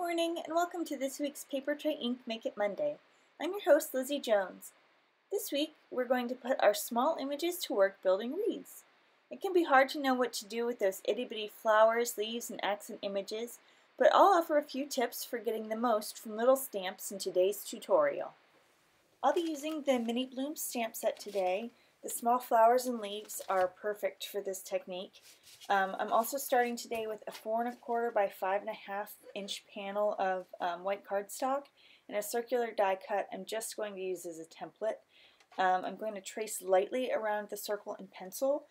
morning and welcome to this week's Paper Tray Ink Make It Monday. I'm your host, Lizzie Jones. This week we're going to put our small images to work building wreaths. It can be hard to know what to do with those itty-bitty flowers, leaves, and accent images, but I'll offer a few tips for getting the most from little stamps in today's tutorial. I'll be using the Mini Bloom stamp set today. The small flowers and leaves are perfect for this technique. I'm also starting today with a 4 1/4 by 5 1/2 inch panel of white cardstock and a circular die cut I'm just going to use as a template. I'm going to trace lightly around the circle in pencil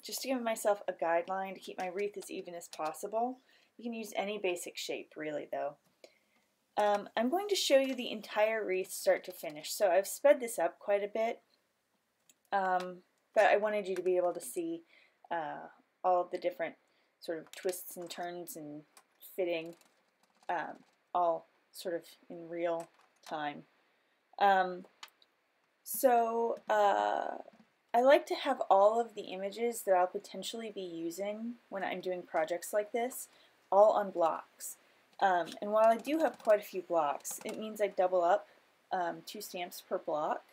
just to give myself a guideline to keep my wreath as even as possible. You can use any basic shape really though. I'm going to show you the entire wreath start to finish, so I've sped this up quite a bit, but I wanted you to be able to see all of the different sort of twists and turns and fitting all sort of in real time. I like to have all of the images that I'll potentially be using when I'm doing projects like this all on blocks. And while I do have quite a few blocks, it means I double up 2 stamps per block.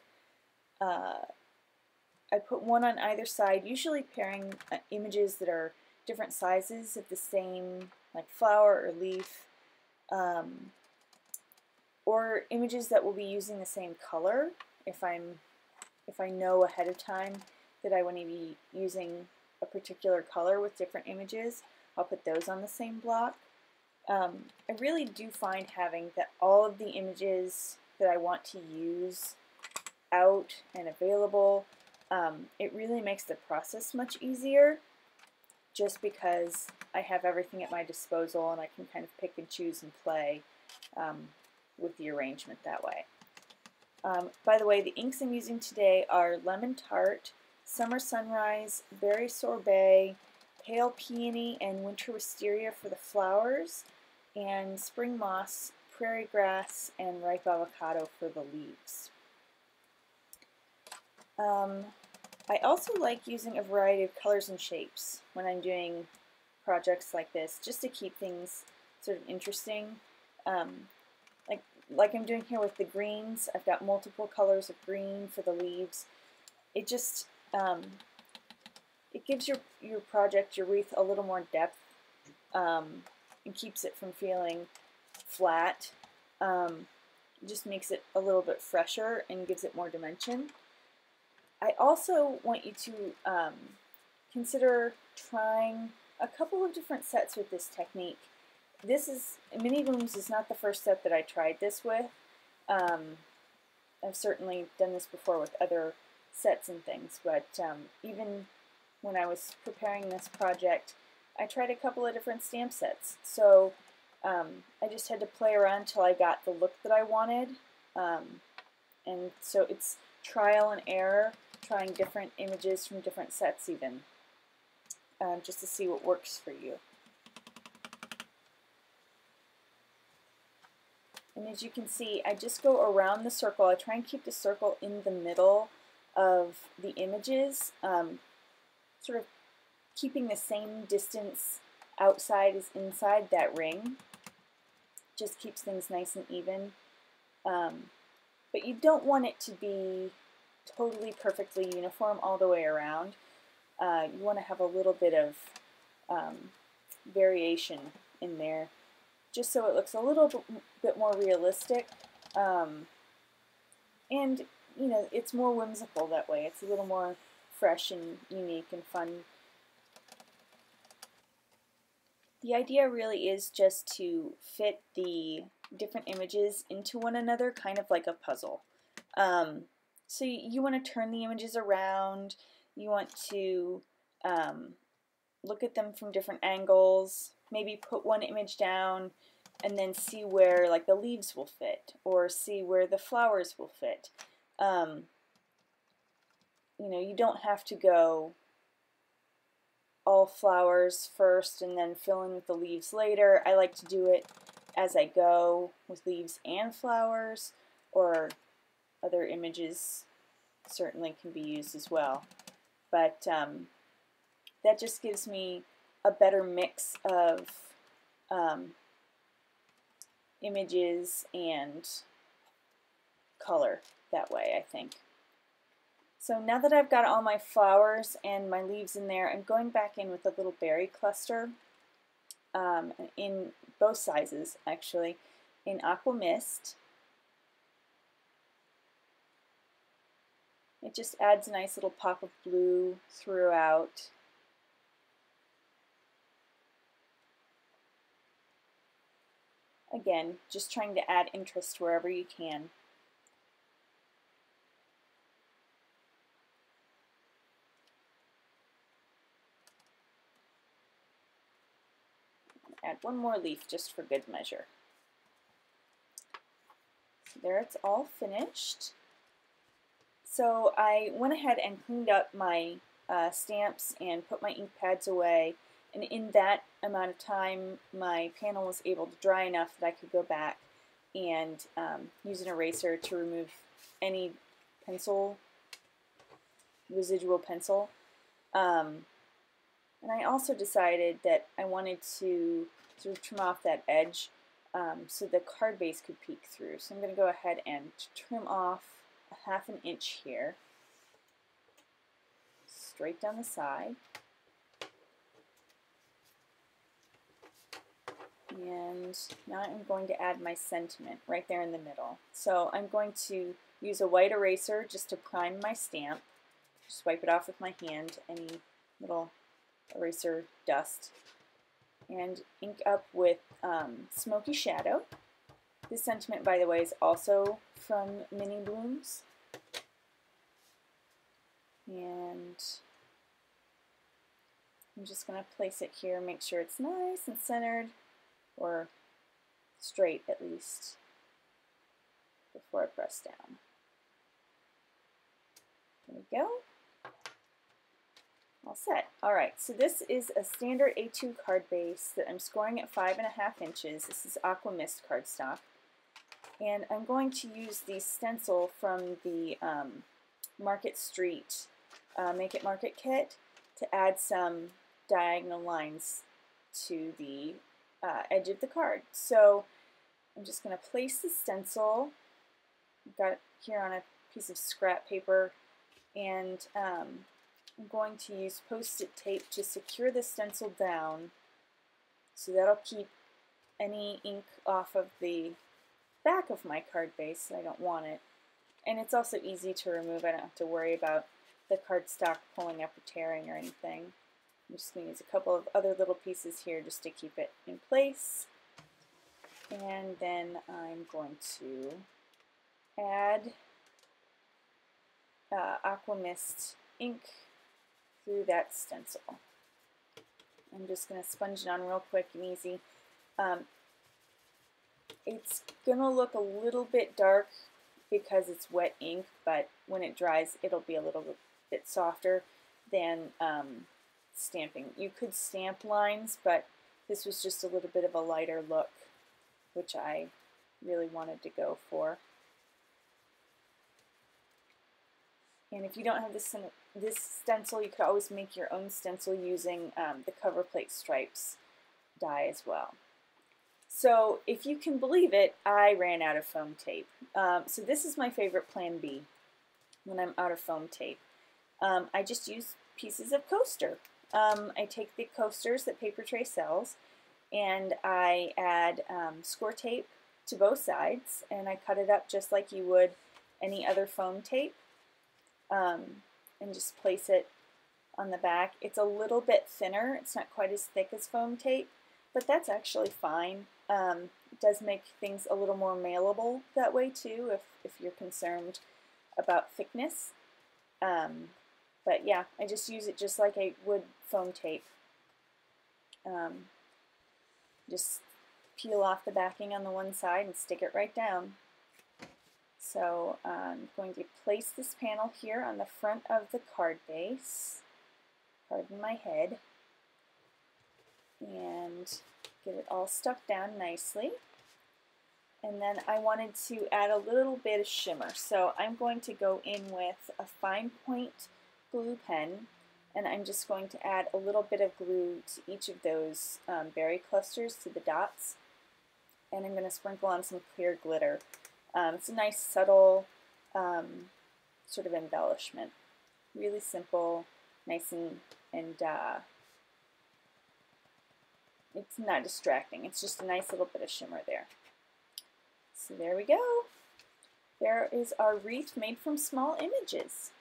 I put one on either side, usually pairing images that are different sizes of the same like flower or leaf, or images that will be using the same color. If I know ahead of time that I want to be using a particular color with different images, I'll put those on the same block. I really do find having that all of the images that I want to use out and available, it really makes the process much easier just because I have everything at my disposal and I can kind of pick and choose and play with the arrangement that way. By the way, the inks I'm using today are Lemon Tart, Summer Sunrise, Berry Sorbet, Pale Peony, and Winter Wisteria for the flowers, and Spring Moss, Prairie Grass, and Ripe Avocado for the leaves. I also like using a variety of colors and shapes when I'm doing projects like this, just to keep things sort of interesting. Like I'm doing here with the greens, I've got multiple colors of green for the leaves. It just it gives your project, your wreath, a little more depth and keeps it from feeling flat. It just makes it a little bit fresher and gives it more dimension. I also want you to consider trying a couple of different sets with this technique. Mini Blooms is not the first set that I tried this with. I've certainly done this before with other sets and things, but even when I was preparing this project, I tried a couple of different stamp sets. So I just had to play around till I got the look that I wanted. And so it's trial and error, trying different images from different sets even, just to see what works for you. And as you can see, I just go around the circle. I try and keep the circle in the middle of the images, sort of keeping the same distance outside as inside that ring. Just keeps things nice and even. But you don't want it to be totally perfectly uniform all the way around. You want to have a little bit of variation in there, just so it looks a little bit more realistic, and you know, it's more whimsical that way. It's a little more fresh and unique and fun. The idea really is just to fit the different images into one another, kind of like a puzzle. So you want to turn the images around, you want to look at them from different angles, maybe put one image down and then see where like the leaves will fit, or see where the flowers will fit. You know, you don't have to go all flowers first and then fill in with the leaves later. I like to do it as I go with leaves and flowers, or other images certainly can be used as well. But that just gives me a better mix of images and color that way, I think. So now that I've got all my flowers and my leaves in there, I'm going back in with a little berry cluster in both sizes, actually, in Aqua Mist. It just adds a nice little pop of blue throughout. Again, just trying to add interest wherever you can. Add one more leaf just for good measure. So there, it's all finished. So I went ahead and cleaned up my stamps and put my ink pads away, and in that amount of time my panel was able to dry enough that I could go back and use an eraser to remove any residual pencil. And I also decided that I wanted to sort of trim off that edge so the card base could peek through. So I'm going to go ahead and trim off a 1/2 inch here, straight down the side. And now I'm going to add my sentiment right there in the middle. So I'm going to use a white eraser just to prime my stamp. Just wipe it off with my hand, any little eraser dust, and ink up with Smoky Shadow. This sentiment, by the way, is also from Mini Blooms. And I'm just going to place it here, make sure it's nice and centered, or straight at least, before I press down. There we go. All set. Alright, so this is a standard A2 card base that I'm scoring at 5.5 inches. This is Aqua Mist cardstock. And I'm going to use the stencil from the Market Street Make It Market kit to add some diagonal lines to the edge of the card. So I'm just going to place the stencil. I've got it here on a piece of scrap paper, and I'm going to use Post-it tape to secure the stencil down, so that'll keep any ink off of the back of my card base. I don't want it. And it's also easy to remove. I don't have to worry about the cardstock pulling up or tearing or anything. I'm just going to use a couple of other little pieces here just to keep it in place. And then I'm going to add Aqua Mist ink through that stencil. I'm just going to sponge it on real quick and easy. It's going to look a little bit dark because it's wet ink, but when it dries it'll be a little bit softer than stamping. You could stamp lines, but this was just a little bit of a lighter look, which I really wanted to go for. And if you don't have this stencil, you could always make your own stencil using the cover plate stripes die as well. So if you can believe it, I ran out of foam tape. So this is my favorite plan B when I'm out of foam tape. I just use pieces of coaster. I take the coasters that Paper Tray sells, and I add score tape to both sides, and I cut it up just like you would any other foam tape, and just place it on the back. It's a little bit thinner. It's not quite as thick as foam tape, but that's actually fine. It does make things a little more mailable that way too, if you're concerned about thickness. But yeah, I just use it just like I would foam tape. Just peel off the backing on the one side and stick it right down. So I'm going to place this panel here on the front of the card base, pardon my head, and get it all stuck down nicely. And then I wanted to add a little bit of shimmer. So I'm going to go in with a fine point glue pen, and I'm just going to add a little bit of glue to each of those berry clusters, to the dots. and I'm going to sprinkle on some clear glitter. It's a nice subtle sort of embellishment. Really simple, nice and it's not distracting. It's just a nice little bit of shimmer there. So there we go. There is our wreath made from small images.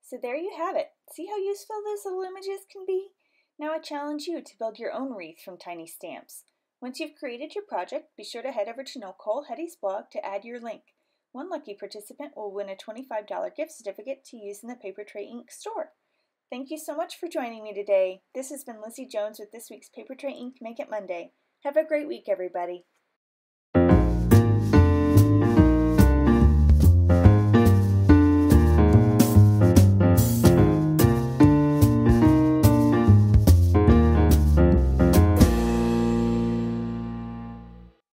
So there you have it. See how useful those little images can be? Now I challenge you to build your own wreath from tiny stamps. Once you've created your project, be sure to head over to Nicole Hetty's blog to add your link. One lucky participant will win a $25 gift certificate to use in the Paper Tray Ink store. Thank you so much for joining me today. This has been Lizzie Jones with this week's Paper Tray Ink Make It Monday. Have a great week, everybody.